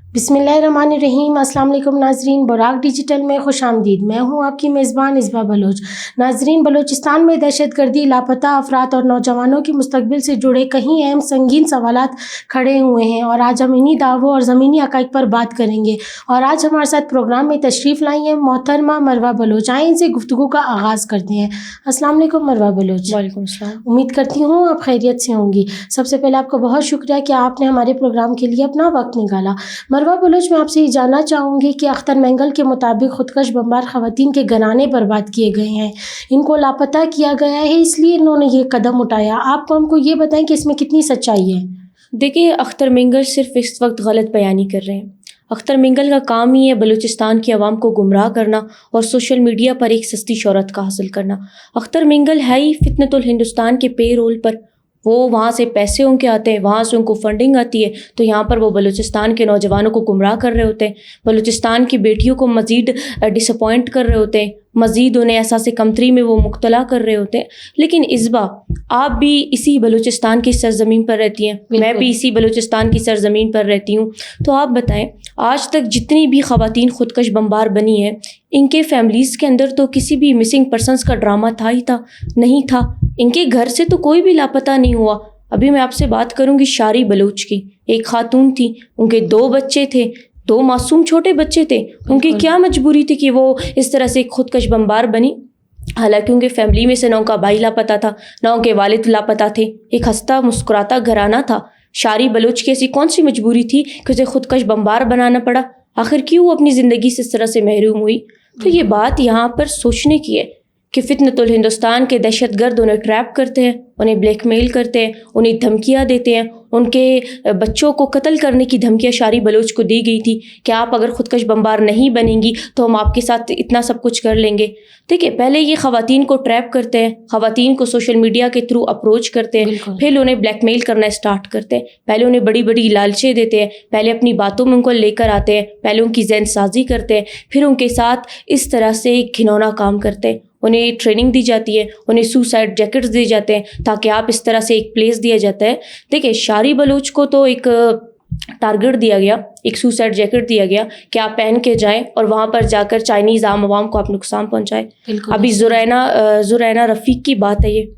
बिस्मिल्लाहिर्रहमानिर्रहीम। अस्सलाम वालेकुम नाजरीन, बुराक डिजिटल में खुश आमदीद। मैं हूँ आपकी मेज़बान इस्बा बलोच। नाजरीन, बलूचिस्तान में दहशत गर्दी, लापता अफराद और नौजवानों की मुस्तकबिल से जुड़े कई अहम संगीन सवालात खड़े हुए हैं और आज हम इन्हीं दावों और ज़मीनी हक़ाइक़ पर बात करेंगे। और आज हमारे साथ प्रोग्राम में तशरीफ़ लाई हैं मोहतरमा मरवा बलोच। आइए इनसे गुफ्तगू का आगाज़ करते हैं। अस्सलाम वालेकुम मरवा बलोच। वालेकुम अस्सलाम। उम्मीद करती हूँ आप खैरियत से होंगी। सबसे पहले आपका बहुत शुक्रिया कि आपने हमारे प्रोग्राम के लिए अपना वक्त निकाला। मरवा बलोच, मैं आपसे ये जानना चाहूँगी कि अख्तर मेंगल के मुताबिक खुदकश बमबार ख़वातीन के घराने बर्बाद किए गए हैं, इनको लापता किया गया है, इसलिए इन्होंने ये कदम उठाया। आप हमको ये बताएं कि इसमें कितनी सच्चाई है। देखिए, अख्तर मेंगल सिर्फ इस वक्त गलत बयानी कर रहे हैं। अख्तर मेंगल का काम ही है बलूचिस्तान की आवाम को गुमराह करना और सोशल मीडिया पर एक सस्ती शोहरत का हासिल करना। अख्तर मेंगल है ही फितनतुल हिंदुस्तान के पे रोल पर। वो वहाँ से पैसे उनके आते हैं, वहाँ से उनको फंडिंग आती है, तो यहाँ पर वो बलूचिस्तान के नौजवानों को गुमराह कर रहे होते हैं, बलूचिस्तान की बेटियों को मज़ीद डिसअपॉइंट कर रहे होते हैं, मज़ीद उन्हें एहसास कमतरी में वो मुब्तला कर रहे होते हैं। लेकिन इस्बा, आप भी इसी बलूचिस्तान की सरज़मीन पर रहती हैं, मैं भी इसी बलूचिस्तान की सरज़मीन पर रहती हूँ, तो आप बताएं, आज तक जितनी भी ख़वातीन ख़ुदकश बमबार बनी हैं, इनके फैमिलीज़ के अंदर तो किसी भी मिसिंग पर्सनस का ड्रामा था ही था नहीं था। इनके घर से तो कोई भी लापता नहीं हुआ। अभी मैं आपसे बात करूँगी शारी बलोच की। एक खातून थी, उनके 2 बच्चे थे, 2 मासूम छोटे बच्चे थे। उनकी क्या मजबूरी थी कि वो इस तरह से खुदकश बमबार बनी। हालांकि उनके फैमिली में से ना उनका भाई लापता था, ना उनके वालिद लापता थे। एक हंसता मुस्कुराता घराना था। शारी बलोच की ऐसी कौन सी मजबूरी थी कि उसे खुदकश बमबार बनाना पड़ा? आखिर क्यों वो अपनी ज़िंदगी से इस तरह से महरूम हुई? तो ये बात यहाँ पर सोचने की है कि फितनतुल हिंदुस्तान के दहशतगर्द उन्हें ट्रैप करते हैं, उन्हें ब्लैकमेल करते हैं, उन्हें धमकियाँ देते हैं। उनके बच्चों को कत्ल करने की धमकियाँ शारी बलोच को दी गई थी कि आप अगर खुदकश बमबार नहीं बनेंगी तो हम आपके साथ इतना सब कुछ कर लेंगे। ठीक है, पहले ये ख़वातीन को ट्रैप करते हैं, ख़वातीन को सोशल मीडिया के थ्रू अप्रोच करते हैं, फिर उन्हें ब्लैकमेल करना स्टार्ट करते हैं। पहले उन्हें बड़ी बड़ी लालचें देते हैं, पहले अपनी बातों में उनको लेकर आते हैं, पहले उनकी ज़हन साजी करते हैं, फिर उनके साथ इस तरह से एक घिनौना काम करते हैं। उन्हें ट्रेनिंग दी जाती है, उन्हें सुसाइड जैकेट्स दिए जाते हैं ताकि आप इस तरह से एक प्लेस दिया जाता है। देखिए, शारी बलोच को तो एक टारगेट दिया गया, एक सुसाइड जैकेट दिया गया कि आप पहन के जाएं और वहाँ पर जाकर चाइनीज़ आम आवाम को आप नुकसान पहुँचाएं। अभी जुरैना रफ़ीक की बात है, ये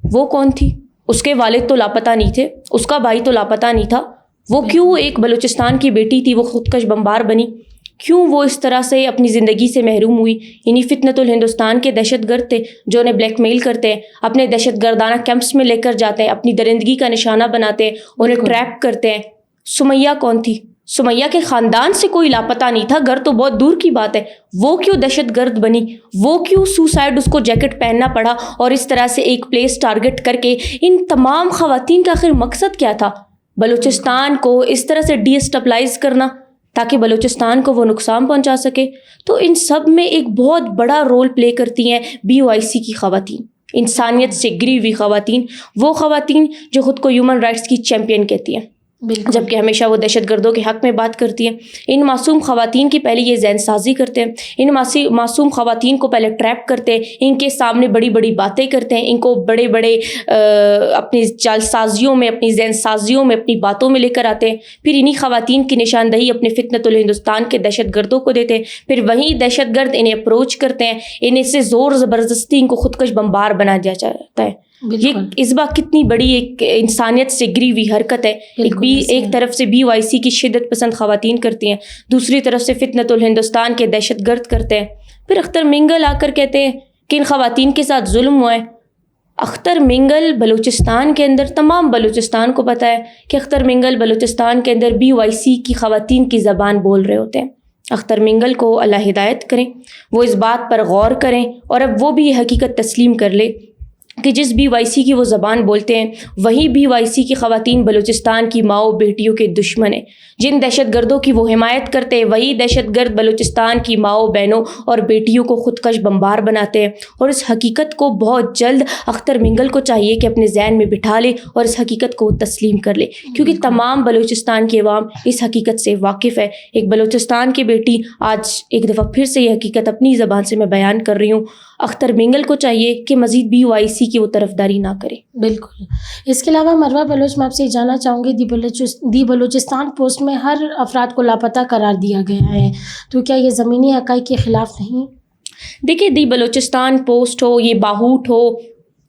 वो कौन थी? उसके वालिद तो लापता नहीं थे, उसका भाई तो लापता नहीं था। वो क्यों एक बलूचिस्तान की बेटी थी, वो खुदकश बमबार बनी? क्यों वो इस तरह से अपनी ज़िंदगी से महरूम हुई? इन्हीं फितनतुल हिंदुस्तान के दहशतगर्द थे जो उन्हें ब्लैकमेल करते हैं, अपने दहशतगर्दाना कैंप्स में लेकर जाते हैं, अपनी दरिंदगी का निशाना बनाते हैं, उन्हें ट्रैप करते हैं। सुमैया कौन थी? सुमैया के ख़ानदान से कोई लापता नहीं था, घर तो बहुत दूर की बात है। वो क्यों दहशतगर्द बनी? वो क्यों सुसाइड, उसको जैकेट पहनना पड़ा? और इस तरह से एक प्लेस टारगेट करके इन तमाम ख़वातीन का आखिर मकसद क्या था? बलूचिस्तान को इस तरह से डिस्टेबलाइज करना ताकि बलूचिस्तान को वो नुकसान पहुंचा सके। तो इन सब में एक बहुत बड़ा रोल प्ले करती हैं BOIC की ख़वातीन, इंसानियत से गिरी हुई ख़वातीन, वो ख़वातीन जो ख़ुद को ह्यूमन राइट्स की चैम्पियन कहती हैं, जबकि हमेशा वो दहशतगर्दों के हक़ में बात करती हैं। इन मासूम ख़वातीन की पहले ये ज़हन साजी करते हैं, इन मासूम ख़वातीन को पहले ट्रैप करते हैं, इनके सामने बड़ी बड़ी बातें करते हैं, इनको बड़े बड़े अपनी जालसाजियों में, अपनी ज़हन साजियों में, अपनी बातों में लेकर आते हैं। फिर इन्हीं ख़वातीन की निशानदही अपने फितनतुल हिंदुस्तान के दहशतगर्दों को देते हैं। फिर वही दहशतगर्द इन्हें अप्रोच करते हैं, इन्हें से ज़ोर ज़बरदस्ती इनको खुदकश बमबार बना दिया जाता है। ये इस बार कितनी बड़ी एक इंसानियत से गिरी हुई हरकत है। एक तरफ से BOIC की शिद्दत पसंद ख़वातीन करती हैं, दूसरी तरफ से फितनतुल हिंदुस्तान के दहशतगर्द करते हैं। फिर अख्तर मेंगल आकर कहते हैं कि इन ख़वातीन के साथ जुल्म हुआ है। अख्तर मेंगल बलूचिस्तान के अंदर, तमाम बलूचिस्तान को पता है कि अख्तर मेंगल बलूचिस्तान के अंदर BOIC की ख़वातीन की ज़बान बोल रहे होते हैं। अख्तर मेंगल को अल्लाह हिदायत करें, वो इस बात पर गौर करें और अब वो भी ये हकीकत तस्लीम कर ले कि जिस BOIC की वो ज़बान बोलते हैं, वही BOIC की ख़वातीन बलूचिस्तान की माओ बेटियों के दुश्मन हैं। जिन दहशतगर्दों की वो हिमायत करते हैं, वही दहशतगर्द बलूचिस्तान की माओ बहनों और बेटियों को खुदकश बमबार बनाते हैं। और इस हकीकत को बहुत जल्द अख्तर मेंगल को चाहिए कि अपने ज़हन में बिठा ले और इस हकीकत को तस्लीम कर ले, क्योंकि तमाम बलूचिस्तान की अवाम इस हकीकत से वाकिफ़ है। एक बलूचिस्तान की बेटी, आज एक दफ़ा फिर से ये हकीकत अपनी ज़बान से मैं बयान कर रही हूँ, اختر مینگل کو چاہیے کہ مزید BOIC کی وہ طرفداری نہ کرے. بالکل. اس کے علاوہ مروہ بلوچ میں آپ سے جاننا چاہوں گی دی بلوچستان پوسٹ میں ہر افراد کو لاپتہ قرار دیا گیا ہے، تو کیا یہ زمینی حقائق کے خلاف نہیں؟ دیکھیے، دی بلوچستان پوسٹ ہو، یہ باہوٹ ہو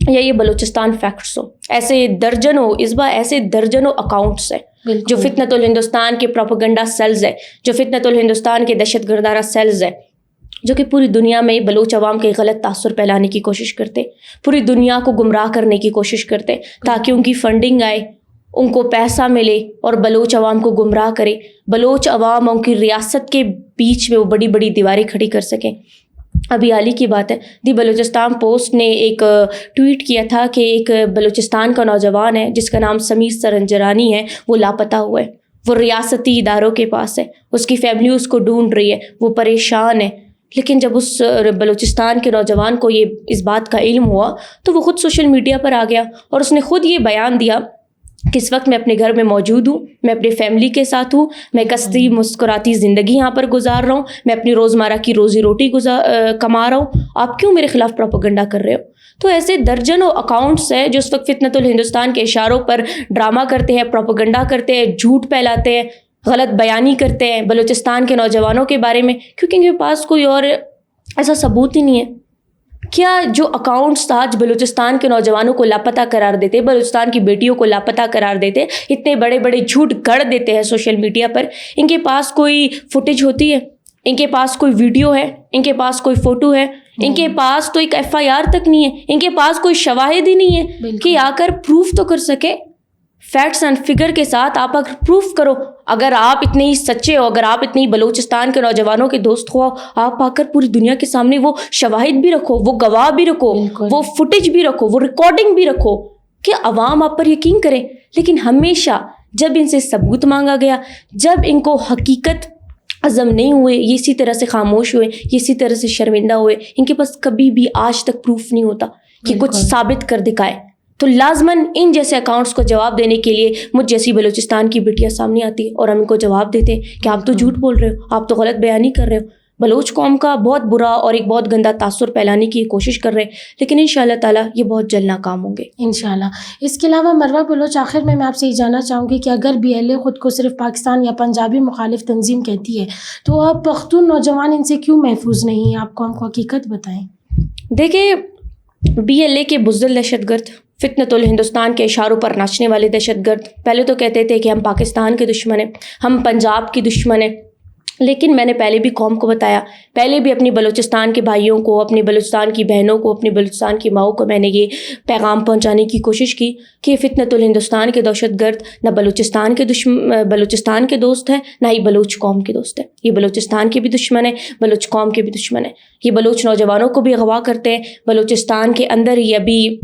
یا یہ بلوچستان فیکٹس ہو، ایسے درجنوں اکاؤنٹس ہیں جو فتنۃ الہندوستان کے پروپیگنڈا سیلز ہے، جو فتنۃ الہندوستان کے دہشت گردانہ سیلز ہے، جو کہ پوری دنیا میں بلوچ عوام کے غلط تاثر پھیلانے کی کوشش کرتے، پوری دنیا کو گمراہ کرنے کی کوشش کرتے تاکہ ان کی فنڈنگ آئے، ان کو پیسہ ملے اور بلوچ عوام کو گمراہ کرے، بلوچ عوام اور ان کی ریاست کے بیچ میں وہ بڑی بڑی دیواریں کھڑی کر سکیں. ابھی حال ہی کی بات ہے، دی بلوچستان پوسٹ نے ایک ٹویٹ کیا تھا کہ ایک بلوچستان کا نوجوان ہے جس کا نام سمیر سرنجرانی ہے، وہ لاپتہ ہوا ہے، وہ ریاستی اداروں کے پاس ہے، اس کی فیملی اس کو ڈھونڈ رہی ہے، وہ پریشان ہے. لیکن جب اس بلوچستان کے نوجوان کو اس بات کا علم ہوا تو وہ خود سوشل میڈیا پر آ گیا اور اس نے خود یہ بیان دیا کہ اس وقت میں اپنے گھر میں موجود ہوں، میں اپنی فیملی کے ساتھ ہوں، میں کستی مسکراتی زندگی یہاں پر گزار رہا ہوں، میں اپنی روزمرہ کی روزی روٹی کما رہا ہوں، آپ کیوں میرے خلاف پروپیگنڈا کر رہے ہو؟ تو ایسے درجنوں اکاؤنٹس ہیں جو اس وقت فتنۃ الہندوستان کے اشاروں پر ڈرامہ کرتے ہیں، پروپیگنڈا کرتے ہیں، جھوٹ پھیلاتے ہیں، غلط بیانی کرتے ہیں بلوچستان کے نوجوانوں کے بارے میں، کیونکہ ان کے پاس کوئی اور ایسا ثبوت ہی نہیں ہے. کیا جو اکاؤنٹس آج بلوچستان کے نوجوانوں کو لاپتہ قرار دیتے، بلوچستان کی بیٹیوں کو لاپتہ قرار دیتے، اتنے بڑے بڑے جھوٹ گڑھ دیتے ہیں سوشل میڈیا پر، ان کے پاس کوئی فوٹیج ہوتی ہے؟ ان کے پاس کوئی ویڈیو ہے؟ ان کے پاس کوئی فوٹو ہے؟ ان کے پاس تو ایک FIR تک نہیں ہے، ان کے پاس کوئی شواہد ہی نہیں ہے کہ آ کر پروف تو کر سکے. فیکٹس اینڈ فگر کے ساتھ آپ اگر پروف کرو، اگر آپ اتنے ہی سچے ہو، اگر آپ اتنے ہی بلوچستان کے نوجوانوں کے دوست ہو، آپ آ کر پوری دنیا کے سامنے وہ شواہد بھی رکھو، وہ گواہ بھی رکھو، وہ فوٹیج بھی رکھو، وہ ریکارڈنگ بھی رکھو کہ عوام آپ پر یقین کرے. لیکن ہمیشہ جب ان سے ثبوت مانگا گیا، جب ان کو حقیقت عزم نہیں ہوئے، یہ اسی طرح سے خاموش ہوئے، یہ اسی طرح سے شرمندہ ہوئے. ان کے پاس کبھی بھی آج تک پروف نہیں ہوتا کہ کچھ ثابت کر دکھائے. تو لازماً ان جیسے اکاؤنٹس کو جواب دینے کے لیے مجھ جیسی بلوچستان کی بیٹیاں سامنے آتی ہے اور ہم ان کو جواب دیتے ہیں کہ آپ تو جھوٹ بول رہے ہو، آپ تو غلط بیانی کر رہے ہو، بلوچ قوم کا بہت برا اور ایک بہت گندا تاثر پھیلانے کی کوشش کر رہے ہیں. لیکن انشاءاللہ تعالیٰ یہ بہت جلد ناکام ہوں گے انشاءاللہ. اس کے علاوہ مروہ بلوچ، آخر میں آپ سے یہ جاننا چاہوں گی کہ اگر BLA خود کو صرف پاکستان یا پنجابی مخالف تنظیم کہتی ہے تو اب پختون نوجوان ان سے کیوں محفوظ نہیں ہیں؟ آپ کو حقیقت بتائیں. دیکھیں، BLA کے بزدل دہشت گرد، فتنۃ الہندوستان کے اشاروں پر ناچنے والے دہشت گرد پہلے تو کہتے تھے کہ ہم پاکستان کے دشمن ہیں، ہم پنجاب کے دشمن ہیں. لیکن میں نے پہلے بھی قوم کو بتایا، پہلے بھی اپنی بلوچستان کے بھائیوں کو، اپنی بلوچستان کی بہنوں کو، اپنی بلوچستان کی ماؤں کو میں نے یہ پیغام پہنچانے کی کوشش کی کہ فتنۃ الہندوستان کے دہشت گرد نہ بلوچستان کے دوست ہیں، نہ ہی بلوچ قوم کے دوست ہیں. یہ بلوچستان کے بھی دشمن ہیں، بلوچ قوم کے بھی دشمن ہیں. یہ بلوچ نوجوانوں کو بھی اغوا کرتے ہیں. بلوچستان کے اندر ہی ابھی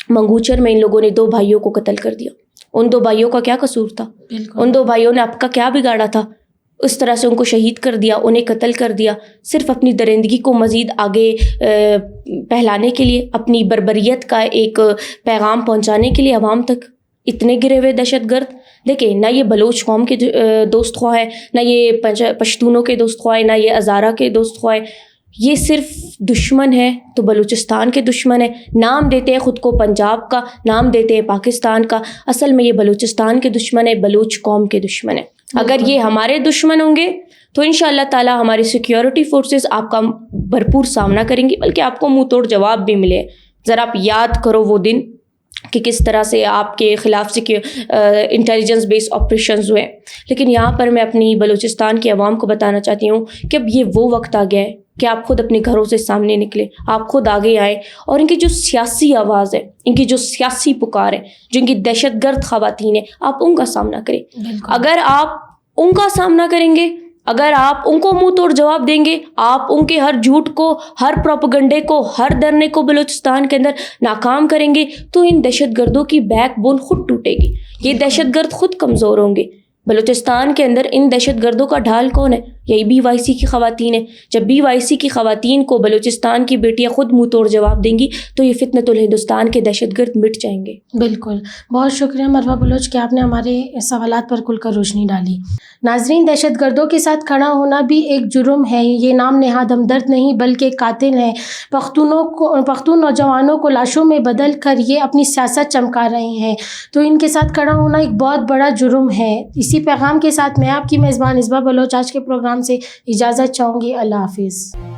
منگوچر میں ان لوگوں نے 2 بھائیوں کو قتل کر دیا. ان 2 بھائیوں کا کیا قصور تھا؟ ان 2 بھائیوں نے آپ کا کیا بگاڑا تھا؟ اس طرح سے ان کو شہید کر دیا، انہیں قتل کر دیا، صرف اپنی درندگی کو مزید آگے پھیلانے کے لیے، اپنی بربریت کا ایک پیغام پہنچانے کے لیے عوام تک. اتنے گرے ہوئے دہشت گرد. دیکھیں، نہ یہ بلوچ قوم کے دوست خواہ ہیں، نہ یہ پشتونوں کے دوست خواہ ہیں، نہ یہ ہزارہ کے دوست خواہ ہیں. یہ صرف دشمن ہے تو بلوچستان کے دشمن ہے. نام دیتے ہیں خود کو پنجاب کا، نام دیتے ہیں پاکستان کا، اصل میں یہ بلوچستان کے دشمن ہے، بلوچ قوم کے دشمن ہے. اگر یہ ہمارے دشمن ہوں گے تو انشاءاللہ تعالیٰ ہماری سیکیورٹی فورسز آپ کا بھرپور سامنا کریں گی، بلکہ آپ کو منہ توڑ جواب بھی ملے. ذرا آپ یاد کرو وہ دن کہ کس طرح سے آپ کے خلاف انٹیلیجنس بیس آپریشنز ہوئے. لیکن یہاں پر میں اپنی بلوچستان کی عوام کو بتانا چاہتی ہوں کہ اب یہ وہ وقت آ گیا ہے کہ آپ خود اپنے گھروں سے سامنے نکلیں، آپ خود آگے آئیں اور ان کی جو سیاسی آواز ہے، ان کی جو سیاسی پکار ہے، جو ان کی دہشت گرد خواتین ہیں، آپ ان کا سامنا کریں. اگر آپ ان کا سامنا کریں گے، اگر آپ ان کو منہ توڑ جواب دیں گے، آپ ان کے ہر جھوٹ کو، ہر پروپیگنڈے کو، ہر دھرنے کو بلوچستان کے اندر ناکام کریں گے تو ان دہشت گردوں کی بیک بون خود ٹوٹے گی. یہ دہشت گرد خود کمزور ہوں گے. بلوچستان کے اندر ان دہشت گردوں کا ڈھال کون ہے؟ یہی BYC کی خواتین ہیں. جب BYC کی خواتین کو بلوچستان کی بیٹیاں خود منہ توڑ جواب دیں گی تو یہ فتنۃ الہندوستان کے دہشت گرد مٹ جائیں گے. بالکل، بہت شکریہ مروہ بلوچ کہ آپ نے ہمارے سوالات پر کھل کر روشنی ڈالی. ناظرین، دہشت گردوں کے ساتھ کھڑا ہونا بھی ایک جرم ہے. یہ نام نہاد ہمدرد نہیں بلکہ قاتل ہیں. پختون نوجوانوں کو لاشوں میں بدل کر یہ اپنی سیاست چمکا رہے ہیں، تو ان کے ساتھ کھڑا ہونا ایک بہت بڑا جرم ہے. اسی پیغام کے ساتھ میں آپ کی میزبان اصبا بلوچ آج کے پروگرام سے اجازت چاہوں گی. اللہ حافظ.